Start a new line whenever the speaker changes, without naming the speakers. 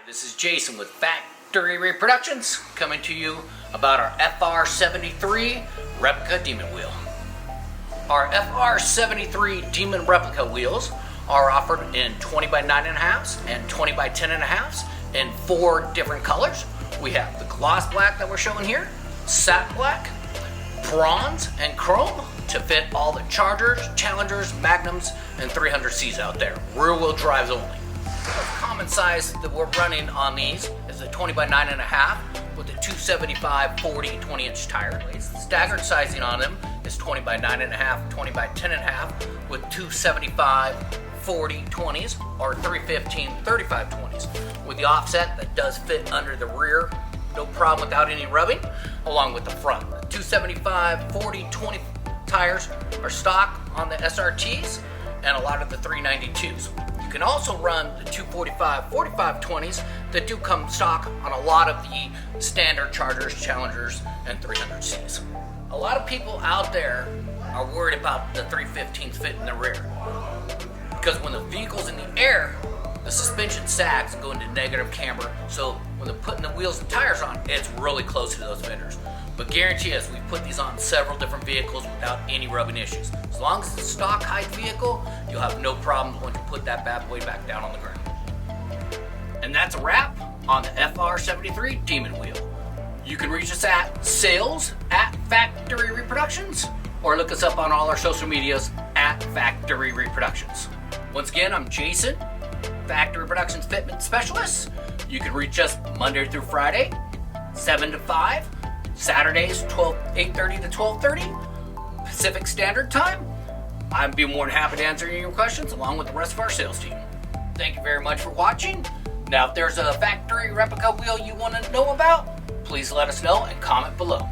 This is Jason with Factory Reproductions coming to you about our FR73 Replica Demon Wheel. Our FR73 Demon Replica Wheels are offered in 20 by 9.5s and 20 by 10.5s in 4 different colors. We have the gloss black that we're showing here, satin black, bronze, and chrome to fit all the Chargers, Challengers, Magnums, and 300Cs out there. Rear wheel drives only. The common size that we're running on these is a 20 by 9.5 with a 275 40 20-inch tire. Staggered sizing on them is 20 by 9.5, 20 by 10.5 with 275 40 20s or 315 35 20s with the offset that does fit under the rear, no problem without any rubbing, along with the front. The 275 40 20 tires are stock on the SRTs and a lot of the 392s. You can also run the 245 45 20s that do come stock on a lot of the standard Chargers, Challengers, and 300Cs. A lot of people out there are worried about the 315s fit in the rear because when the vehicle's in the air, the suspension sags and go into negative camber, so when they're putting the wheels and tires on, it's really close to those fenders. But guarantee us, we put these on several different vehicles without any rubbing issues. As long as it's a stock height vehicle, you'll have no problems when you put that bad boy back down on the ground. And that's a wrap on the FR73 Demon Wheel. You can reach us at sales@Factory Reproductions or look us up on all our social medias at Factory Reproductions. Once again, I'm Jason, Factory Reproductions Fitment Specialist. You can reach us Monday through Friday, 7 to 5. Saturdays, 8:30 to 12:30 Pacific Standard Time. I'd be more than happy to answer your questions along with the rest of our sales team. Thank you very much for watching. Now, if there's a factory replica wheel you want to know about, please let us know and comment below.